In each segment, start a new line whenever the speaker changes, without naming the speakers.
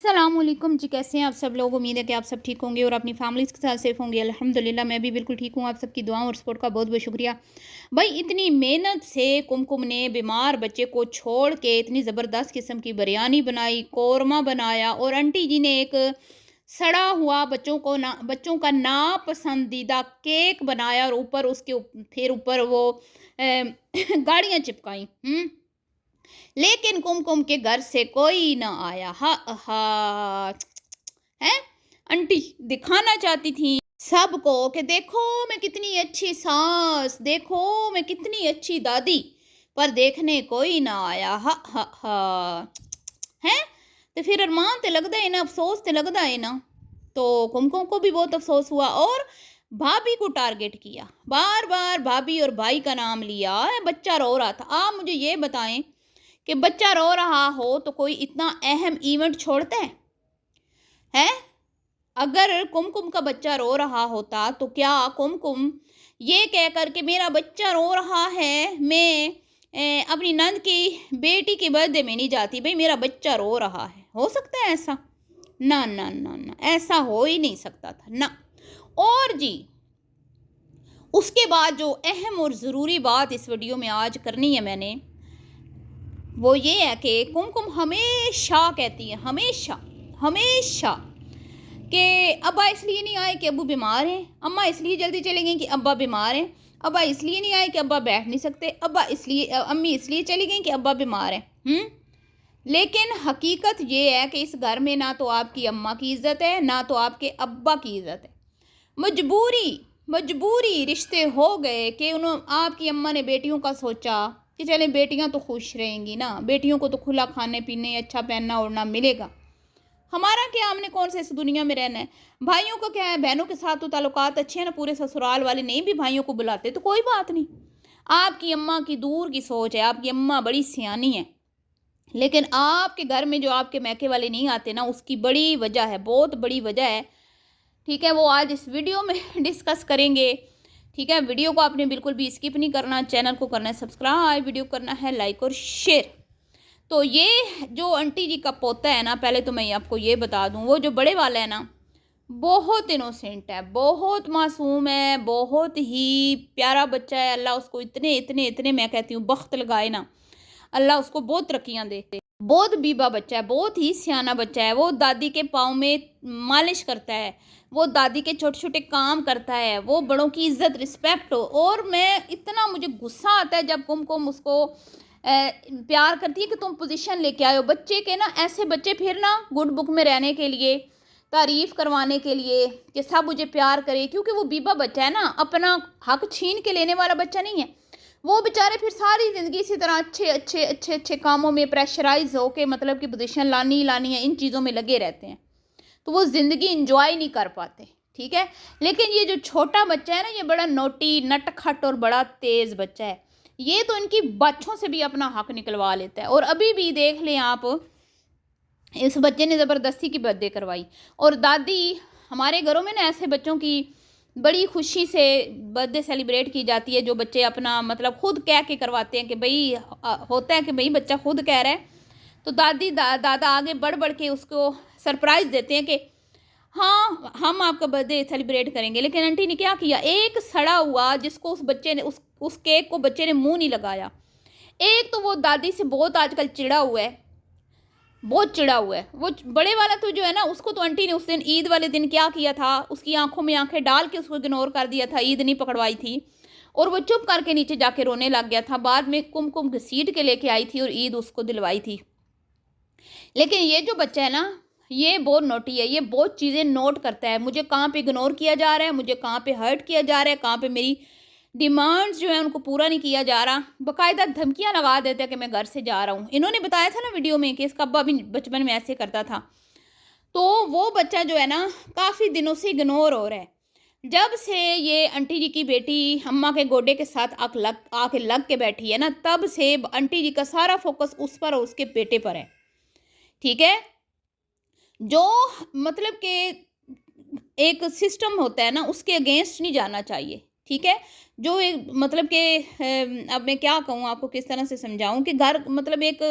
अस्सलामुअलैकुम जी, कैसे हैं आप सब लोग। उम्मीद है कि आप सब ठीक होंगे और अपनी फैमिलीज़ के साथ सेफ़ होंगे। अल्हम्दुलिल्लाह मैं भी बिल्कुल ठीक हूँ। आप सबकी दुआओं और सपोर्ट का बहुत बहुत शुक्रिया। भाई इतनी मेहनत से कुमकुम ने बीमार बच्चे को छोड़ के इतनी ज़बरदस्त किस्म की बिरयानी बनाई, कौरमा बनाया और आंटी जी ने एक सड़ा हुआ बच्चों का नापसंदीदा केक बनाया और ऊपर उसके फिर ऊपर वो गाड़ियाँ चिपकाई। लेकिन कुमकुम के घर से कोई ना आया। हा हा है। आंटी दिखाना चाहती थी सबको कि देखो मैं कितनी अच्छी सास, देखो मैं कितनी अच्छी दादी, पर देखने कोई ना आया। हा हा हा है। तो फिर अरमान तो लगता है ना, अफसोस तो लगता है ना। तो कुमकुम को भी बहुत अफसोस हुआ और भाभी को टारगेट किया, बार बार भाभी और भाई का नाम लिया। बच्चा रो रहा था। आप मुझे ये बताएं कि बच्चा रो रहा हो तो कोई इतना अहम इवेंट छोड़ता है? अगर कुमकुम का बच्चा रो रहा होता तो क्या कुमकुम ये कह कर के मेरा बच्चा रो रहा है, मैं अपनी नंद की बेटी की बर्थडे में नहीं जाती, भाई मेरा बच्चा रो रहा है। हो सकता है ऐसा? ना ना ना ना, ऐसा हो ही नहीं सकता था ना। और जी, उसके बाद जो अहम और ज़रूरी बात इस वीडियो में आज करनी है मैंने, वो ये है कि कुमकुम हमेशा कहती है, हमेशा हमेशा, कि अब्बा इसलिए नहीं आए कि अब्बू बीमार हैं, अम्मा इसलिए जल्दी चले गई कि अब्बा बीमार हैं, अब्बा इसलिए नहीं आए कि अब्बा बैठ नहीं सकते, अब्बा इसलिए अम्मी इसलिए चली गई कि अब्बा बीमार हैं। लेकिन हकीकत ये है कि इस घर में ना तो आपकी अम्मा की इज़्ज़त है, ना तो आपके अब्बा की इज़्ज़त है। मजबूरी मजबूरी रिश्ते हो गए कि उन्होंने, आपकी अम्मा ने बेटियों का सोचा कि चले बेटियां तो खुश रहेंगी ना, बेटियों को तो खुला खाने पीने अच्छा पहनना ओढ़ना मिलेगा। हमारा क्या, हमने कौन से इस दुनिया में रहना है। भाइयों का क्या है, बहनों के साथ तो ताल्लुकात अच्छे हैं ना, पूरे ससुराल वाले नहीं भी भाइयों को बुलाते तो कोई बात नहीं। आपकी अम्मा की दूर की सोच है, आपकी अम्मा बड़ी सियानी है। लेकिन आपके घर में जो आपके मैके वाले नहीं आते ना, उसकी बड़ी वजह है, बहुत बड़ी वजह है। ठीक है, वो आज इस वीडियो में डिस्कस करेंगे। ठीक है, वीडियो को आपने बिल्कुल भी स्किप नहीं करना, चैनल को करना है सब्सक्राइब, वीडियो करना है लाइक और शेयर। तो ये जो आंटी जी का पोता है ना, पहले तो मैं आपको ये बता दूं, वो जो बड़े वाला है ना, बहुत इनोसेंट है, बहुत मासूम है, बहुत ही प्यारा बच्चा है। अल्लाह उसको इतने इतने इतने, मैं कहती हूँ बख्त लगाए ना, अल्लाह उसको बहुत तरक्कियाँ दे। बहुत बीबा बच्चा है, बहुत ही सियाना बच्चा है। वो दादी के पाँव में मालिश करता है, वो दादी के छोटे छोटे काम करता है, वो बड़ों की इज्जत रिस्पेक्ट हो। और मैं इतना, मुझे गुस्सा आता है जब कुमकुम उसको प्यार करती है कि तुम पोजीशन लेके आए हो बच्चे के ना। ऐसे बच्चे फिर ना गुड बुक में रहने के लिए, तारीफ़ करवाने के लिए कि सब मुझे प्यार करे, क्योंकि वो बीबा बच्चा है ना, अपना हक छीन के लेने वाला बच्चा नहीं है। वो बेचारे फिर सारी ज़िंदगी इसी तरह अच्छे अच्छे अच्छे अच्छे कामों में प्रेशराइज हो के, मतलब कि पोजीशन लानी लानी है, इन चीज़ों में लगे रहते हैं, तो वो ज़िंदगी इंजॉय नहीं कर पाते। ठीक है। लेकिन ये जो छोटा बच्चा है ना, ये बड़ा नोटी नटखट और बड़ा तेज़ बच्चा है। ये तो इनकी बच्चों से भी अपना हक निकलवा लेता है। और अभी भी देख लें आप, इस बच्चे ने ज़बरदस्ती की बर्थडे करवाई। और दादी, हमारे घरों में ना ऐसे बच्चों की बड़ी खुशी से बर्थडे सेलिब्रेट की जाती है, जो बच्चे अपना मतलब खुद कह के करवाते हैं कि भाई, होता है कि भाई बच्चा खुद कह रहा है, तो दादा आगे बढ़ बढ़ के उसको सरप्राइज़ देते हैं कि हाँ हम आपका बर्थडे सेलिब्रेट करेंगे। लेकिन आंटी ने क्या किया, एक सड़ा हुआ जिसको उस बच्चे ने, उस केक को बच्चे ने मुंह नहीं लगाया। एक तो वो दादी से बहुत आजकल चिड़ा हुआ है, बहुत चिड़ा हुआ है। वो बड़े वाला तो जो है ना, उसको तो आंटी ने उस दिन ईद वाले दिन क्या किया था, उसकी आंखों में आंखें डाल के उसको इग्नोर कर दिया था, ईद नहीं पकड़वाई थी, और वो चुप करके नीचे जाके रोने लग गया था। बाद में कुमकुम घसीट के लेके आई थी और ईद उसको दिलवाई थी। लेकिन ये जो बच्चा है ना, ये बहुत नोटी है, ये बहुत चीज़ें नोट करता है, मुझे कहाँ पे इग्नोर किया जा रहा है, मुझे कहाँ पे हर्ट किया जा रहा है, कहाँ पे मेरी डिमांड्स जो है उनको पूरा नहीं किया जा रहा। बाकायदा धमकियां लगा देते हैं कि मैं घर से जा रहा हूँ। इन्होंने बताया था ना वीडियो में कि इसका अब्बा भी बचपन में ऐसे करता था। तो वो बच्चा जो है ना, काफ़ी दिनों से इग्नोर हो रहा है। जब से ये आंटी जी की बेटी अम्मा के गोडे के साथ आके लग के बैठी है ना, तब से आंटी जी का सारा फोकस उस पर और उसके बेटे पर है। ठीक है। जो मतलब कि एक सिस्टम होता है ना, उसके अगेंस्ट नहीं जाना चाहिए। ठीक है। जो एक मतलब कि अब मैं क्या कहूँ आपको, किस तरह से समझाऊँ कि घर मतलब एक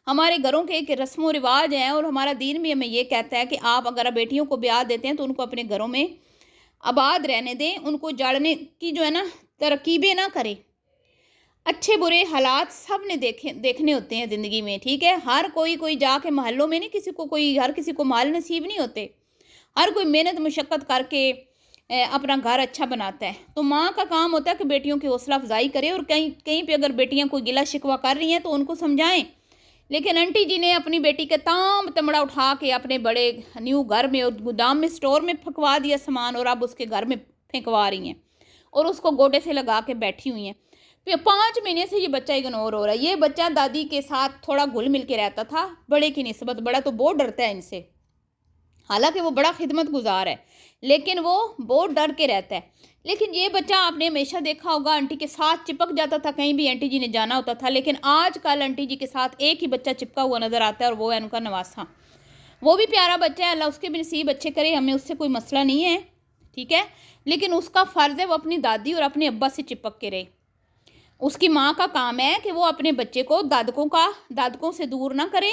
हमारे घरों के एक रस्म व रिवाज हैं, और हमारा दीन भी हमें ये कहता है कि आप अगर बेटियों को ब्याह देते हैं तो उनको अपने घरों में आबाद रहने दें, उनको जाड़ने की जो है ना तरकीबें ना करें। अच्छे बुरे हालात सब ने देखने होते हैं ज़िंदगी में, ठीक है। हर कोई जाके मोहल्लों में नहीं, किसी को कोई हर किसी को माल नसीब नहीं होते। हर कोई मेहनत मुशक्क़त करके अपना घर अच्छा बनाता है। तो माँ का काम होता है कि बेटियों की हौसला अफ़ज़ाई करे, और कहीं कहीं पे अगर बेटियाँ कोई गिला शिकवा कर रही हैं तो उनको समझाएँ। लेकिन आंटी जी ने अपनी बेटी का ताम तमड़ा उठा के अपने बड़े न्यू घर में और गोदाम में स्टोर में फंकवा दिया सामान, और अब उसके घर में फेंकवा रही हैं और उसको गोडे से लगा के बैठी हुई हैं। फिर 5 महीने से ये बच्चा इग्नोर हो रहा है। ये बच्चा दादी के साथ थोड़ा घुल मिल के रहता था बड़े की निस्बत। बड़ा तो बहुत डरता है इनसे, हालांकि वो बड़ा खिदमत गुजार है, लेकिन वो बहुत डर के रहता है। लेकिन ये बच्चा आपने हमेशा देखा होगा आंटी के साथ चिपक जाता था, कहीं भी आंटी जी ने जाना होता था। लेकिन आजकल आंटी जी के साथ एक ही बच्चा चिपका हुआ नज़र आता है, और वो है उनका नवासा। वो भी प्यारा बच्चा है, अल्लाह उसके भी नसीब अच्छे करे, हमें उससे कोई मसला नहीं है, ठीक है। लेकिन उसका फ़र्ज़ है वो अपनी दादी और अपने अब्बा से चिपक के रहे। उसकी माँ का काम है कि वो अपने बच्चे को दादकों से दूर ना करे,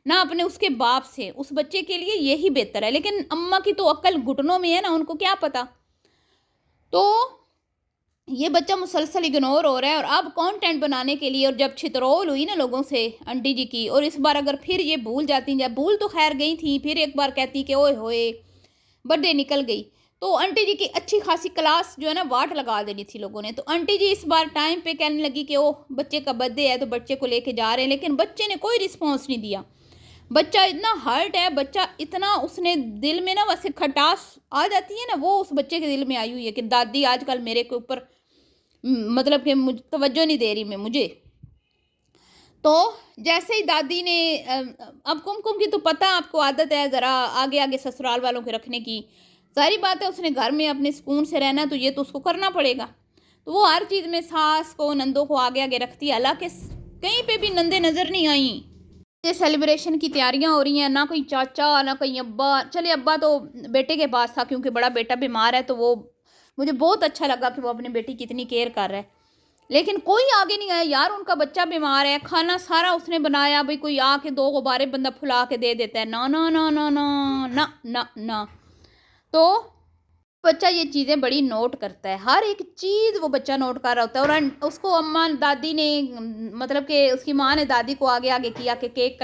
ना अपने उसके बाप से। उस बच्चे के लिए यही बेहतर है। लेकिन अम्मा की तो अक्ल घुटनों में है ना, उनको क्या पता। तो ये बच्चा मुसलसल इग्नोर हो रहा है, और अब कंटेंट बनाने के लिए, और जब छितरौल हुई ना लोगों से आंटी जी की, और इस बार अगर फिर ये भूल जाती, जब भूल तो खैर गई थी, फिर एक बार कहती कि ओए होए बर्थडे निकल गई, तो आंटी जी की अच्छी खासी क्लास जो है ना वाट लगा देनी थी लोगों ने। तो आंटी जी इस बार टाइम पे कहने लगी कि ओह बच्चे का बर्थडे है तो बच्चे को लेके जा रहे हैं, लेकिन बच्चे ने कोई रिस्पॉन्स नहीं दिया। बच्चा इतना हर्ट है, बच्चा इतना, उसने दिल में ना वैसे खटास आ जाती है ना, वो उस बच्चे के दिल में आई हुई है कि दादी आजकल मेरे के ऊपर मतलब कि तवज्जो नहीं दे रही मैं मुझे। तो जैसे ही दादी ने अब कुमकुम की तो पता आपको आदत है ज़रा आगे आगे ससुराल वालों के रखने की। सारी बात है, उसने घर में अपने सुकून से रहना, तो ये तो उसको करना पड़ेगा। तो वो हर चीज़ में सास को नंदों को आगे आगे रखती है। हालांकि कहीं पे भी नंदे नज़र नहीं आई। ये सेलिब्रेशन की तैयारियां हो रही हैं, ना कोई चाचा ना कोई अब्बा। चले अब्बा तो बेटे के पास था, क्योंकि बड़ा बेटा बीमार है, तो वो मुझे बहुत अच्छा लगा कि वो अपनी बेटी की इतनी केयर कर रहा है। लेकिन कोई आगे नहीं आया यार, उनका बच्चा बीमार है, खाना सारा उसने बनाया, भाई कोई आके 2 गुब्बारे बंदा फुला के दे देता है, ना ना ना ना ना ना ना ना। तो बच्चा ये चीज़ें बड़ी नोट करता है, हर एक चीज़ वो बच्चा नोट कर रहा होता है। और उसको अम्मा दादी ने मतलब कि उसकी माँ ने दादी को आगे आगे किया कि केक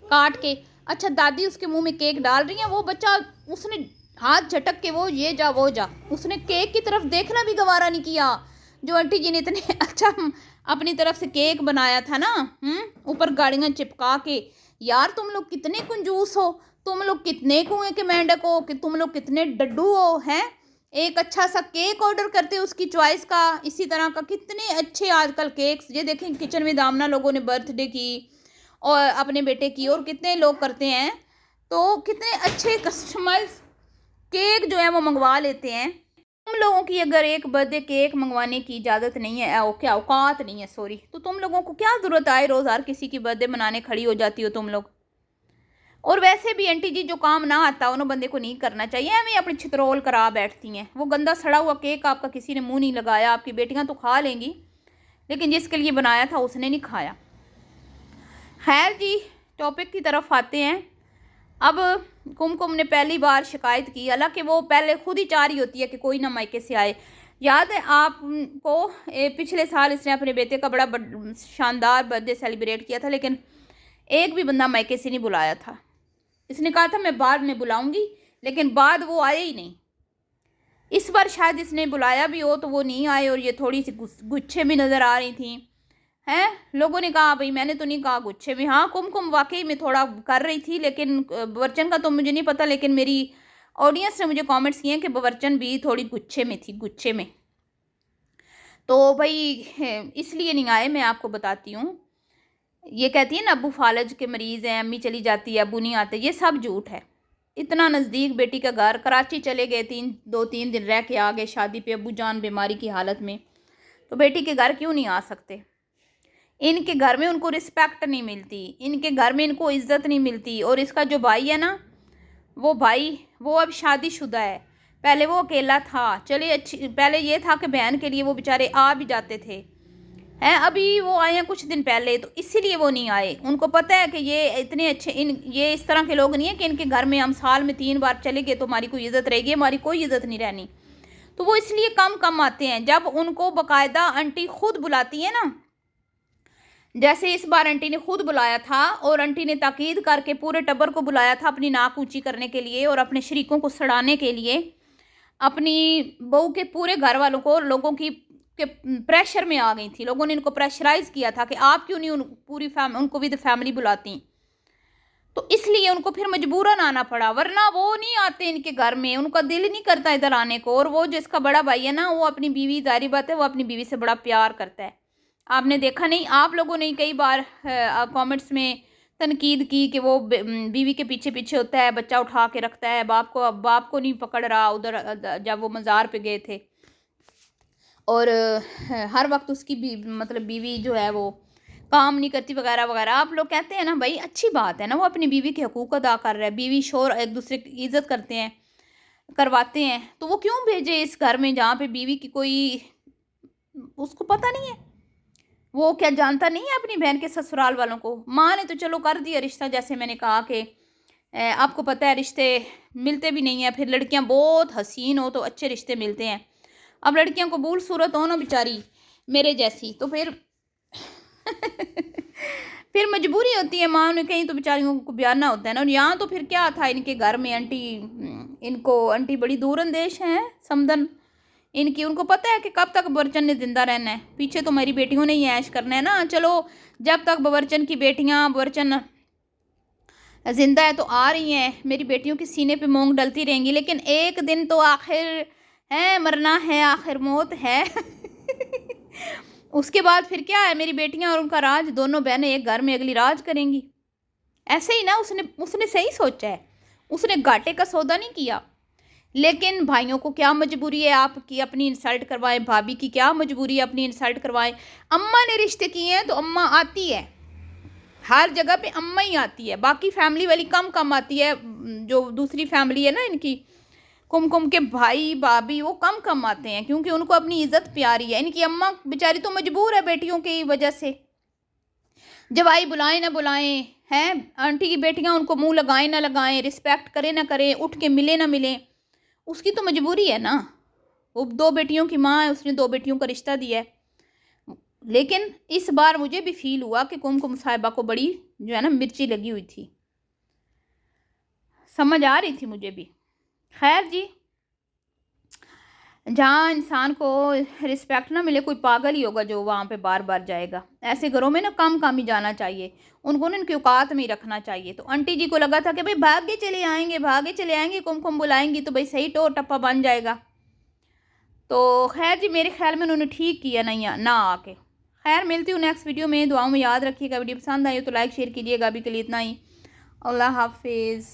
काट के, अच्छा दादी उसके मुंह में केक डाल रही है, वो बच्चा उसने हाथ झटक के वो ये जा वो जा, उसने केक की तरफ देखना भी गवारा नहीं किया। जो आंटी जी ने इतने अच्छा अपनी तरफ से केक बनाया था ना, ऊपर गाड़ियाँ चिपका के। यार तुम लोग कितने कंजूस हो, तुम लोग कितने कुएं के मेंढक हो, कि तुम लोग कितने डड्डू हो हैं। एक अच्छा सा केक ऑर्डर करते हो उसकी चॉइस का, इसी तरह का कितने अच्छे आजकल केक्स, ये देखें किचन में दामना लोगों ने बर्थडे की और अपने बेटे की, और कितने लोग करते हैं, तो कितने अच्छे कस्टमाइज केक जो है वो मंगवा लेते हैं। तुम लोगों की अगर एक बर्थडे केक मंगवाने की इजाज़त नहीं है, क्या औकात नहीं है, सॉरी, तो तुम लोगों को क्या ज़रूरत आए रोज़ हर किसी की बर्थडे मनाने खड़ी हो जाती हो तुम लोग। और वैसे भी आंटी जी जो काम ना आता उन्होंने बंदे को नहीं करना चाहिए, हमें अपनी छितरौल करा बैठती हैं। वो गंदा सड़ा हुआ केक आपका किसी ने मुंह नहीं लगाया, आपकी बेटियां तो खा लेंगी, लेकिन जिसके लिए बनाया था उसने नहीं खाया। खैर जी, टॉपिक की तरफ आते हैं। अब कुमकुम ने पहली बार शिकायत की, हालांकि वो पहले खुद ही चाह रही होती है कि कोई ना मायके से आए। याद है आपको पिछले साल इसने अपने बेटे का बड़ा शानदार बर्थडे सेलिब्रेट किया था, लेकिन एक भी बंदा मायके से नहीं बुलाया था। इसने कहा था मैं बाद में बुलाऊंगी, लेकिन बाद वो आए ही नहीं। इस बार शायद इसने बुलाया भी हो तो वो नहीं आए, और ये थोड़ी सी गुच्छे भी नज़र आ रही थी हैं। लोगों ने कहा भाई मैंने तो नहीं कहा गुच्छे में, हाँ कुमकुम वाकई में थोड़ा कर रही थी, लेकिन बवर्चन का तो मुझे नहीं पता, लेकिन मेरी ऑडियंस ने मुझे कमेंट्स किए कि बवर्चन भी थोड़ी गुच्छे में थी, गुच्छे में। तो भाई इसलिए नहीं आए, मैं आपको बताती हूँ। ये कहती है ना अबू फालज के मरीज़ हैं, अम्मी चली जाती है अबू नहीं आते, ये सब झूठ है। इतना नज़दीक बेटी का घर, कराची चले गए, 2-3 दिन रह के आ गए शादी पे, अबू जान बीमारी की हालत में, तो बेटी के घर क्यों नहीं आ सकते। इनके घर में उनको रिस्पेक्ट नहीं मिलती, इनके घर में इनको इज़्ज़त नहीं मिलती। और इसका जो भाई है ना, वो भाई वो अब शादीशुदा है। पहले वो अकेला था, चलिए अच्छी, पहले ये था कि बहन के लिए वो बेचारे आ भी जाते थे हैं, अभी वो आए हैं कुछ दिन पहले, तो इसीलिए वो नहीं आए। उनको पता है कि ये इतने अच्छे, ये इस तरह के लोग नहीं है कि इनके घर में हम साल में 3 बार चले गए तो हमारी कोई इज़्ज़त रहेगी, हमारी कोई इज़्ज़त नहीं रहनी। तो वो इसलिए कम कम आते हैं। जब उनको बाकायदा आंटी खुद बुलाती है ना, जैसे इस बार आंटी ने खुद बुलाया था और आंटी ने ताकीद करके पूरे टब्बर को बुलाया था अपनी नाक ऊंची करने के लिए और अपने शरीकों को सड़ाने के लिए, अपनी बहू के पूरे घर वालों को, लोगों की के प्रेशर में आ गई थी। लोगों ने इनको प्रेशराइज किया था कि आप क्यों नहीं पूरी उनको विद फैमिली बुलाती, तो इसलिए उनको फिर मजबूरन आना पड़ा, वरना वो नहीं आते इनके घर में, उनका दिल नहीं करता इधर आने को। और वो जिसका बड़ा भाई है ना, वो अपनी बीवी, जारी बात है, वो अपनी बीवी से बड़ा प्यार करता है। आपने देखा नहीं, आप लोगों ने कई बार कमेंट्स में तनकीद की कि वो बीवी के पीछे पीछे होता है, बच्चा उठा के रखता है, बाप को नहीं पकड़ रहा उधर जब वो मज़ार पे गए थे, और हर वक्त उसकी मतलब बीवी जो है वो काम नहीं करती वगैरह वगैरह। आप लोग कहते हैं ना भाई, अच्छी बात है ना, वो अपनी बीवी के हकूक़ अदा कर रहा है, बीवी शोर एक दूसरे की इज़्ज़त करते हैं, करवाते हैं, तो वो क्यों भेजे इस घर में जहाँ पे बीवी की कोई, उसको पता नहीं है, वो क्या जानता नहीं है अपनी बहन के ससुराल वालों को। माँ ने तो चलो कर दिया रिश्ता, जैसे मैंने कहा कि आपको पता है रिश्ते मिलते भी नहीं हैं, फिर लड़कियाँ बहुत हसीन हो तो अच्छे रिश्ते मिलते हैं। अब लड़कियाँ कबूल सूरत हो ना बेचारी मेरे जैसी, तो फिर फिर मजबूरी होती है, माँ ने कहीं तो बेचारियों को बयाना होता है ना। और यहाँ तो फिर क्या था इनके घर में, आंटी, इनको आंटी बड़ी दूरअंदेश हैं समदन इनकी, उनको पता है कि कब तक बवर्चन ने जिंदा रहना है, पीछे तो मेरी बेटियों ने ही ऐश करना है ना। चलो जब तक बवर्चन की बेटियाँ, बवर्चन जिंदा है तो आ रही हैं, मेरी बेटियों के सीने पे मूंग डलती रहेंगी, लेकिन एक दिन तो आखिर है, मरना है, आखिर मौत है। उसके बाद फिर क्या है, मेरी बेटियां और उनका राज, दोनों बहनें एक घर में अगली राज करेंगी। ऐसे ही ना, उसने सही सोचा है, उसने घाटे का सौदा नहीं किया। लेकिन भाइयों को क्या मजबूरी है आपकी अपनी इंसल्ट करवाएं, भाभी की क्या मजबूरी है अपनी इंसल्ट करवाएं। अम्मा ने रिश्ते किए हैं तो अम्मा आती है, हर जगह पे अम्मा ही आती है, बाकी फैमिली वाली कम कम आती है। जो दूसरी फैमिली है ना इनकी, कुमकुम के भाई भाभी, वो कम कम आते हैं क्योंकि उनको अपनी इज्जत प्यारी है। इनकी अम्मा बेचारी तो मजबूर है बेटियों की वजह से, जब आई बुलाएं ना बुलाएं, हैं आंटी की बेटियां उनको मुंह लगाएं ना लगाएं, रिस्पेक्ट करें ना करें, उठ के मिले ना मिले, उसकी तो मजबूरी है ना। वो 2 बेटियों की माँ है, उसने 2 बेटियों का रिश्ता दिया है। लेकिन इस बार मुझे भी फील हुआ कि कुमकुम साहिबा को बड़ी जो है ना मिर्ची लगी हुई थी, समझ आ रही थी मुझे भी। खैर जी, जहाँ इंसान को रिस्पेक्ट ना मिले, कोई पागल ही होगा जो वहाँ पे बार बार जाएगा। ऐसे घरों में ना कम ही जाना चाहिए, उनको ना इनकी औकात में ही रखना चाहिए। तो आंटी जी को लगा था कि भाई भागे चले आएंगे, कुमकुम बुलाएंगी तो भाई सही टोर टप्पा बन जाएगा। तो खैर जी, मेरे ख्याल में उन्होंने ठीक किया नहीं ना आके। खैर मिलती हूँ नेक्स्ट वीडियो में, दुआओं में याद रखिएगा। वीडियो पसंद आई हो तो लाइक शेयर कीजिएगा। अभी के लिए इतना ही, अल्लाह हाफिज़।